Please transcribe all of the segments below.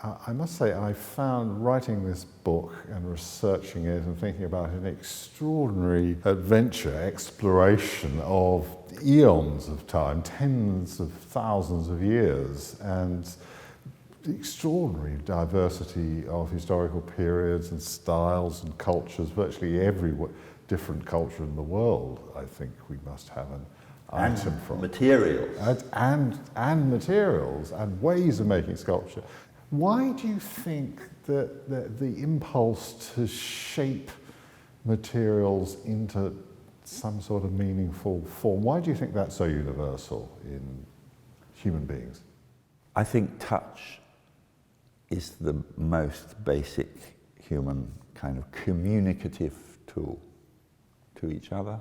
I must say I found writing this book and researching it and thinking about it an extraordinary adventure, exploration of eons of time, tens of thousands of years, and the extraordinary diversity of historical periods and styles and cultures. Virtually every different culture in the world, I think we must have an item from. Materials. And materials and ways of making sculpture. Why do you think that the impulse to shape materials into some sort of meaningful form, why do you think that's so universal in human beings? I think touch is the most basic human kind of communicative tool to each other,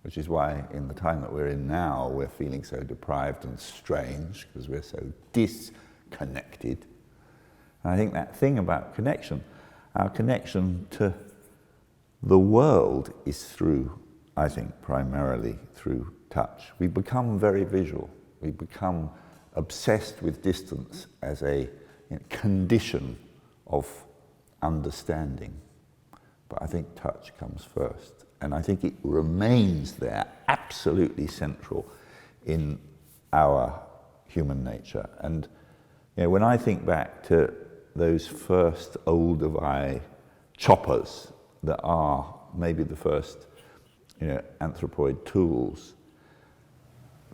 which is why in the time that we're in now, we're feeling so deprived and strange because we're so disconnected. And I think that thing about connection, our connection to the world is through, I think, primarily through touch. We become very visual. We become obsessed with distance as a condition of understanding. But I think touch comes first. And I think it remains there, absolutely central in our human nature. And when I think back to those first Olduvai choppers that are maybe the first anthropoid tools,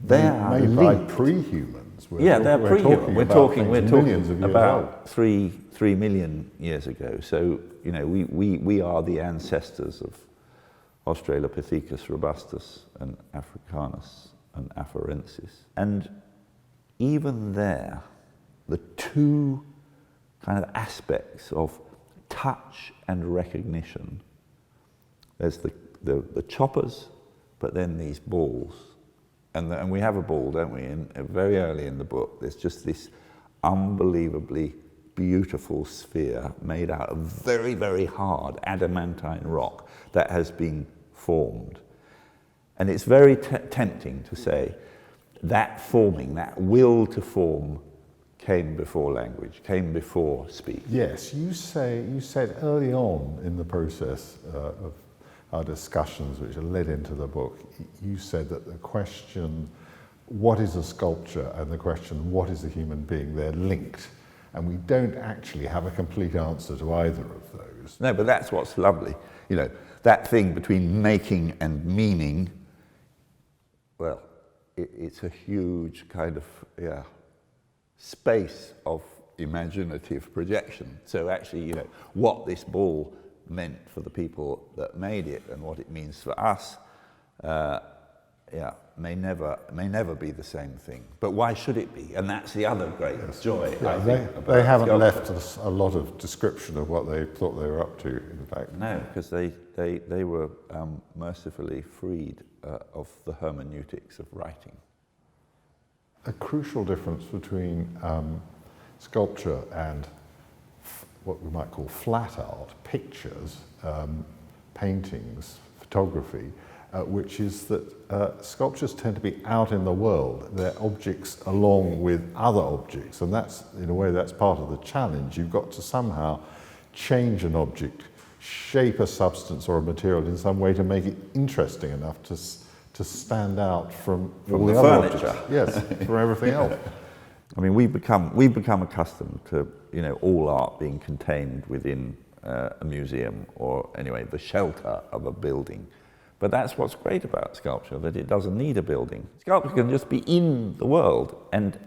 they are made by pre-humans. They're pre-human. We're talking millions of years about 3 million years ago. So we are the ancestors of Australopithecus robustus and Africanus and Afarensis. And even there, the two kind of aspects of touch and recognition, there's the choppers, but then these balls. And we have a ball, don't we? And very early in the book, there's just this unbelievably beautiful sphere made out of very, very hard adamantine rock that has been formed. And it's very tempting to say that forming, that will to form, came before language, came before speech. Yes, you said early on in the process of our discussions which led into the book, you said that the question, what is a sculpture, and the question, what is a human being, they're linked. And we don't actually have a complete answer to either of those. No, but that's what's lovely. That thing between making and meaning, well, it's a huge kind of, space of imaginative projection. So actually, what this ball meant for the people that made it and what it means for us, may never be the same thing. But why should it be? And that's the other great joy. I think, they haven't left us a lot of description of what they thought they were up to, in fact. No, because they were mercifully freed of the hermeneutics of writing. A crucial difference between sculpture and what we might call flat art, pictures, paintings, photography, which is that sculptures tend to be out in the world. They're objects along with other objects, and that's, in a way, that's part of the challenge. You've got to somehow change an object, shape a substance or a material in some way to make it interesting enough to stand out from all the other furniture. objects. Yes, from everything else. I mean, we've become accustomed to all art being contained within a museum, or anyway the shelter of a building. But that's what's great about sculpture, that it doesn't need a building. Sculpture can just be in the world, and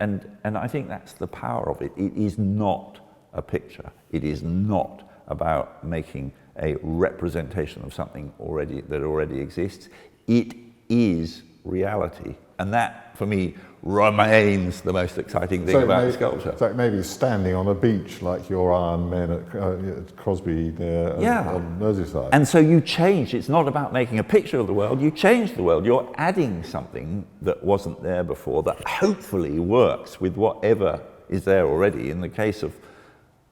I think that's the power of it. It is not a picture. It is not about making a representation of something that already exists. It is reality, and that, for me, remains the most exciting thing about sculpture. So maybe standing on a beach like your Iron Men at Crosby on Merseyside. And so you change. It's not about making a picture of the world. You change the world. You're adding something that wasn't there before that hopefully works with whatever is there already. In the case of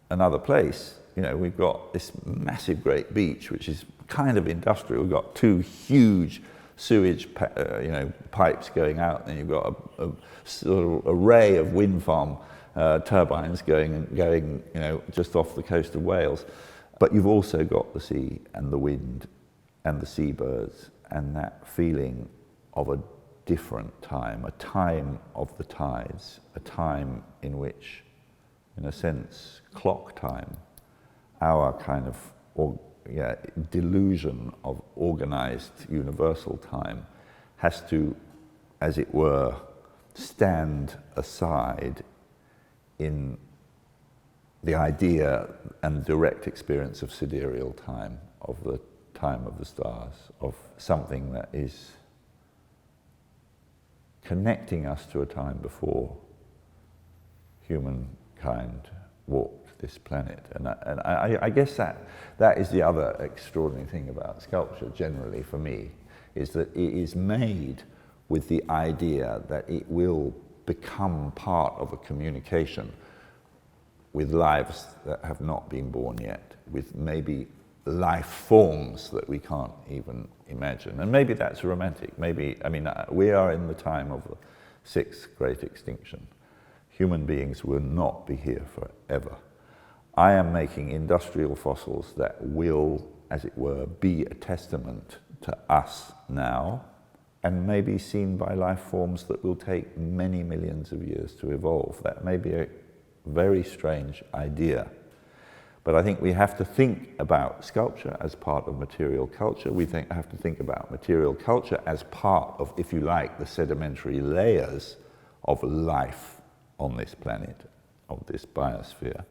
Another Place, we've got this massive great beach, which is kind of industrial. We've got two huge sewage pipes going out, and you've got a sort of array of wind farm turbines going, just off the coast of Wales. But you've also got the sea and the wind and the seabirds and that feeling of a different time, a time of the tides, a time in which, in a sense, clock time, our kind of delusion of organized universal time has to, as it were, stand aside in the idea and direct experience of sidereal time, of the time of the stars, of something that is connecting us to a time before humankind walked this planet. And I guess that is the other extraordinary thing about sculpture generally for me, is that it is made with the idea that it will become part of a communication with lives that have not been born yet, with maybe life forms that we can't even imagine. And maybe that's romantic. Maybe, we are in the time of the sixth great extinction. Human beings will not be here forever. I am making industrial fossils that will, as it were, be a testament to us now, and may be seen by life forms that will take many millions of years to evolve. That may be a very strange idea. But I think we have to think about sculpture as part of material culture. We have to think about material culture as part of, if you like, the sedimentary layers of life on this planet, of this biosphere.